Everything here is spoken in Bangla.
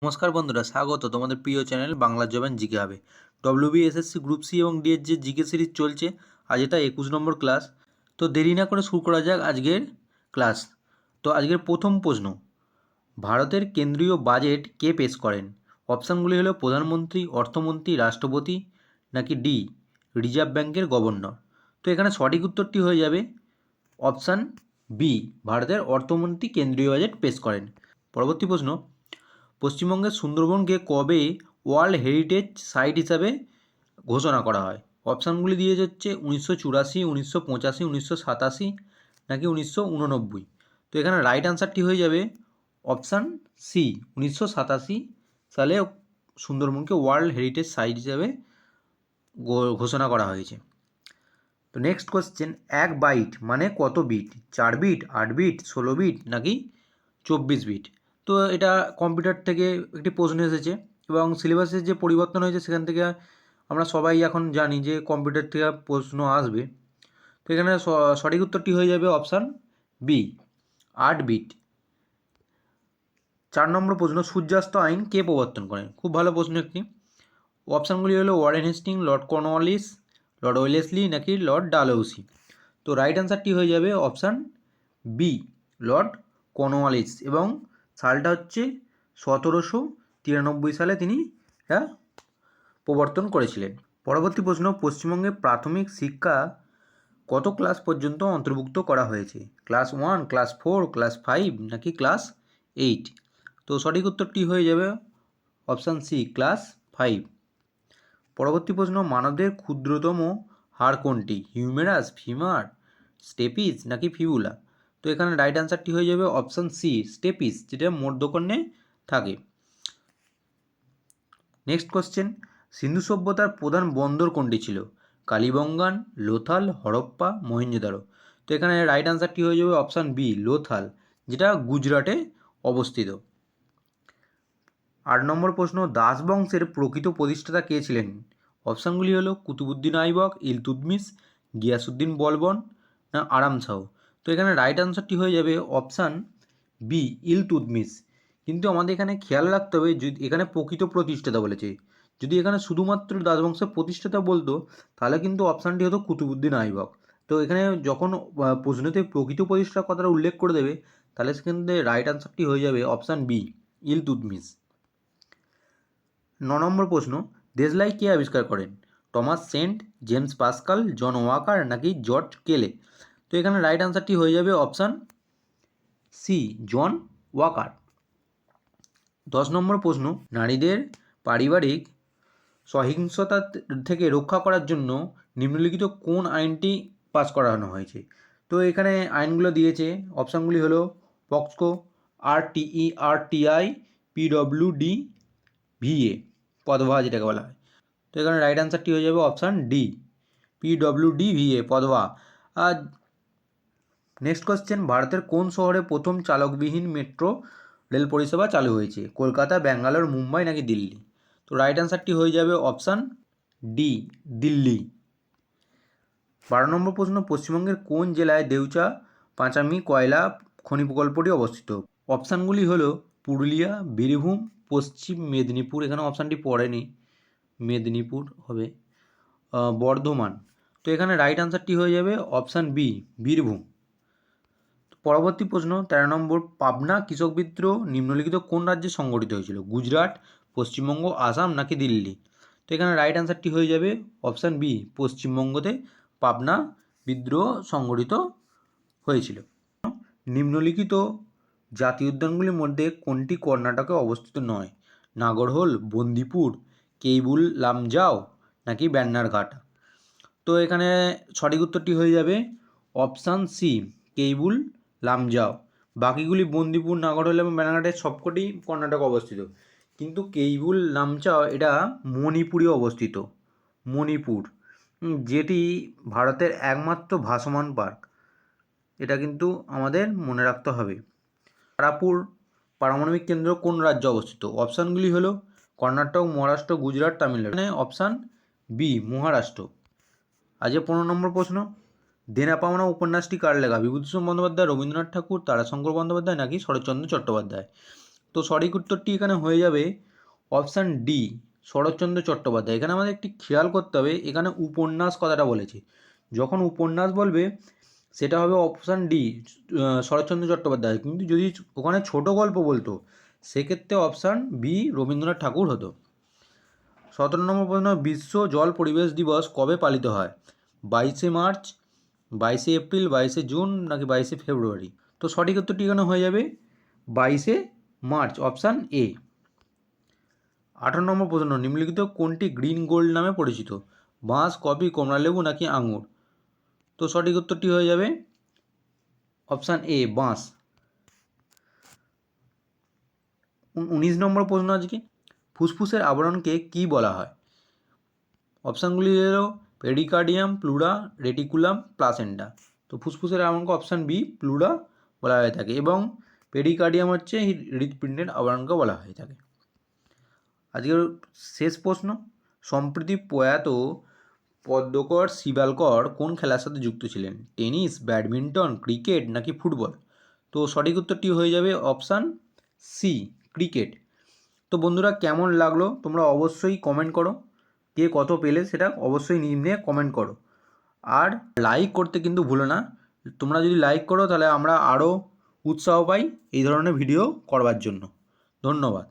নমস্কার বন্ধুরা, স্বাগত তোমাদের প্রিয় channel Bangla job and GK হবে। ডব্লিউবিএসএসসি গ্রুপ সি এবং ডি এর যে জিকে সিরিজ চলছে, আজ এটা 21 নম্বর ক্লাস। তো দেরি না করে শুরু করা যাক আজকের ক্লাস। তো আজকের প্রথম প্রশ্ন, ভারতের কেন্দ্রীয় বাজেট কে পেশ করেন? অপশানগুলি হলো প্রধানমন্ত্রী, অর্থমন্ত্রী, রাষ্ট্রপতি নাকি ডি রিজার্ভ ব্যাঙ্কের গভর্নর। তো এখানে সঠিক উত্তরটি হয়ে যাবে অপশান বি, ভারতের অর্থমন্ত্রী কেন্দ্রীয় বাজেট পেশ করেন। পরবর্তী প্রশ্ন, পশ্চিমবঙ্গের সুন্দরবনকে কবে ওয়ার্ল্ড হেরিটেজ সাইট হিসাবে ঘোষণা করা হয়? অপশানগুলি দিয়ে যাচ্ছে 1984, 1985, 1987 নাকি 1989। তো এখানে রাইট আনসারটি হয়ে যাবে অপশান সি, 1987 সালে সুন্দরবনকে ওয়ার্ল্ড হেরিটেজ সাইট হিসাবে ঘোষণা করা হয়েছে। তো নেক্সট কোয়েশ্চেন, এক বাইট মানে কত বিট? 4 বিট, 8 বিট, 16 বিট নাকি 24 বিট? তো এটা কম্পিউটার থেকে একটি প্রশ্ন এসেছে এবং সিলেবাসের যে পরিবর্তন হয়েছে সেখান থেকে আমরা সবাই এখন জানি যে কম্পিউটার থেকে প্রশ্ন আসবে। তো এখানে সঠিক উত্তরটি হয়ে যাবে অপশান বি, 8 বিট। 4 নম্বর প্রশ্ন, সূর্যাস্ত আইন কে প্রবর্তন করেন? খুব ভালো প্রশ্ন একটি। অপশানগুলি হলো Warren Hastings, Lord Cornwallis, Lord Wellesley নাকি লর্ড ডালহৌসি। তো রাইট অ্যান্সারটি হয়ে যাবে অপশান বি, লর্ড কর্নওয়ালিস, এবং সালটা হচ্ছে 1793 সালে তিনি এটা প্রবর্তন করেছিলেন। পরবর্তী প্রশ্ন, পশ্চিমবঙ্গে প্রাথমিক শিক্ষা কত ক্লাস পর্যন্ত অন্তর্ভুক্ত করা হয়েছে? ক্লাস 1, ক্লাস 4, ক্লাস 5 নাকি ক্লাস 8? তো সঠিক উত্তরটি হয়ে যাবে অপশান সি, ক্লাস 5। পরবর্তী প্রশ্ন, মানবদের ক্ষুদ্রতম হাড় কোনটি? হিউমেরাস, ফিমার, স্টেপিস নাকি ফিবুলা? তো এখানে রাইট অ্যান্সারটি হয়ে যাবে অপশান সি, স্টেপিস, যেটা মধ্যকর্ণে থাকে। নেক্সট কোশ্চেন, সিন্ধু সভ্যতার প্রধান বন্দর কোনটি ছিল? কালীবঙ্গান, লোথাল, হরপ্পা, মহেঞ্জোদারো। তো এখানে রাইট অ্যান্সারটি হয়ে যাবে অপশান বি, লোথাল, যেটা গুজরাটে অবস্থিত। 8 নম্বর প্রশ্ন, দাস বংশের প্রকৃত প্রতিষ্ঠাতা কে ছিলেন? অপশানগুলি হলো কুতুবুদ্দিন আইবক, ইলতুৎমিশ, গিয়াসুদ্দিন বলবন না আরাম শাহ। তো এখানে রাইট আনসারটি হয়ে যাবে অপশান বি, ইলতুৎমিশ। কিন্তু আমাদের এখানে খেয়াল রাখতে হবে, যদি এখানে প্রকৃত প্রতিষ্ঠাতা বলেছে, যদি এখানে শুধুমাত্র দাস বংশের প্রতিষ্ঠাতা বলতো তাহলে কিন্তু অপশানটি হতো কুতুবুদ্দিন আইবক। তো এখানে যখন প্রশ্নতে প্রকৃত প্রতিষ্ঠাতার কথাটা উল্লেখ করে দেবে তাহলে সেখানে রাইট আনসারটি হয়ে যাবে অপশান বি, ইলতুৎমিশ। 9 নম্বর প্রশ্ন, দেশলাই কে আবিষ্কার করেন? টমাস সেন্ট, জেমস পাস্কাল, জন ওয়াকার নাকি জর্জ কেলে? তো এখানে রাইট আনসারটি হয়ে যাবে অপশান সি, জন ওয়াকার। 10 নম্বর প্রশ্ন, নারীদের পারিবারিক সহিংসতা থেকে রক্ষা করার জন্য নিম্নলিখিত কোন আইনটি পাস করানো হয়েছে? তো এখানে আইনগুলো দিয়েছে, অপশানগুলি হলো পক্সকো, আরটিআই, পিডব্লিউডি, ভিএ, পদভা যেটাকে বলা হয়। তো এখানে রাইট অ্যান্সারটি হয়ে যাবে অপশান ডি, পিডব্লিউডি, ভিএ, পদভা। আর নেক্সট কোয়েশ্চেন, ভারতের কোন শহরে প্রথম চালকবিহীন মেট্রো রেল পরিষেবা চালু হয়েছে? কলকাতা, ব্যাঙ্গালোর, মুম্বাই নাকি দিল্লি? তো রাইট অ্যান্সারটি হয়ে যাবে অপশান ডি, দিল্লি। 12 নম্বর প্রশ্ন, পশ্চিমবঙ্গের কোন জেলায় দেউচা পাঁচামি কয়লা খনি প্রকল্পটি অবস্থিত? অপশানগুলি হলো পুরুলিয়া, বীরভূম, পশ্চিম মেদিনীপুর, এখানে অপশানটি পড়েনি, মেদিনীপুর হবে, বর্ধমান। তো এখানে রাইট আনসারটি হয়ে যাবে অপশান বি, বীরভূম। পরবর্তী প্রশ্ন 13 নম্বর, পাবনা কৃষক বিদ্রোহ নিম্নলিখিত কোন রাজ্যে সংগঠিত হয়েছিল? গুজরাট, পশ্চিমবঙ্গ, আসাম নাকি দিল্লি? তো এখানে রাইট আনসারটি হয়ে যাবে অপশান বি, পশ্চিমবঙ্গতে পাবনা বিদ্রোহ সংগঠিত হয়েছিল। নিম্নলিখিত জাতীয় উদ্যানগুলির মধ্যে কোনটি কর্ণাটকে অবস্থিত নয়? নাগরহোল, বন্দিপুর, কেইবুল লামজাও নাকি ব্যান্নারঘাট? তো এখানে সঠিক উত্তরটি হয়ে যাবে অপশান সি, কেইবুল লামজাও। বাকিগুলি বন্দিপুর, নাগরহোল এবং ব্যানারঘাটের সবকটি কর্ণাটক অবস্থিত, কিন্তু কেইবুল লামজাও এটা মণিপুরে অবস্থিত, মণিপুর, যেটি ভারতের একমাত্র ভাসমান পার্ক। এটা কিন্তু আমাদের মনে রাখতে হবে। তারাপুর পারমাণবিক কেন্দ্র কোন রাজ্যে অবস্থিত? অপশানগুলি হলো কর্ণাটক, মহারাষ্ট্র, গুজরাট, তামিলনাড়ু। এখানে অপশান বি, মহারাষ্ট্র। আজকে 15 নম্বর প্রশ্ন, দেনা পাওনা উপন্যাসটি কার লেখা? বিভূতিভূষণ বন্দ্যোপাধ্যায়, রবীন্দ্রনাথ ঠাকুর, তারাশঙ্কর বন্দ্যোপাধ্যায় নাকি শরৎচন্দ্র চট্টোপাধ্যায়? তো তো সঠিক উত্তরটি এখানে হয়ে যাবে অপশান ডি, শরৎচন্দ্র চট্টোপাধ্যায়। এখানে আমাদের একটি খেয়াল করতে হবে, এখানে উপন্যাস কথাটা বলেছে, যখন উপন্যাস বলবে সেটা হবে অপশান ডি, শরৎচন্দ্র চট্টোপাধ্যায়। কিন্তু যদি ওখানে ছোট গল্প বলতো সেক্ষেত্রে অপশান বি, রবীন্দ্রনাথ ঠাকুর হতো। 17 নম্বর প্রশ্ন, বিশ্ব জল পরিবেশ দিবস কবে পালিত হয়? 22শে মার্চ, 22শে এপ্রিল, 22শে জুন নাকি 22শে ফেব্রুয়ারি? তো সঠিক উত্তরটি এখানে হয়ে যাবে 22শে মার্চ, অপশান এ। 18 নম্বর প্রশ্ন, নিম্নলিখিত কোনটি গ্রিন গোল্ড নামে পরিচিত? বাঁশ, কফি, কমলালেবু নাকি আঙুর? তো সঠিক উত্তরটি হয়ে যাবে অপশান এ, বাঁশ। 19 নম্বর প্রশ্ন আজকে, ফুসফুসের আবরণকে কি বলা হয়? অপশানগুলি হলো পেরিকার্ডিয়াম, প্লুরা, রেটিকুলাম, প্লাসেন্টা। তো ফুসফুসের আবরণকে অপশান বি, প্লুরা বলা হয়ে থাকে, এবং পেরিকার্ডিয়াম হচ্ছে হৃৎপিণ্ডের আবরণকে বলা হয়ে থাকে। আজকের শেষ প্রশ্ন, সম্প্রতি প্রয়াত পদ্মকর শিবালকর কোন খেলার সাথে যুক্ত ছিলেন? টেনিস, ব্যাডমিন্টন, ক্রিকেট নাকি ফুটবল? তো সঠিক উত্তরটি হয়ে যাবে অপশান সি, ক্রিকেট। তো বন্ধুরা, কেমন লাগলো তোমরা অবশ্যই কমেন্ট করো, কে কত পেলে সেটা অবশ্যই নিম্নে কমেন্ট করো, আর লাইক করতে কিন্তু ভুলো না। তোমরা যদি লাইক করো তাহলে আমরা আরও উৎসাহ পাই এই ধরনের ভিডিও করবার জন্য। ধন্যবাদ।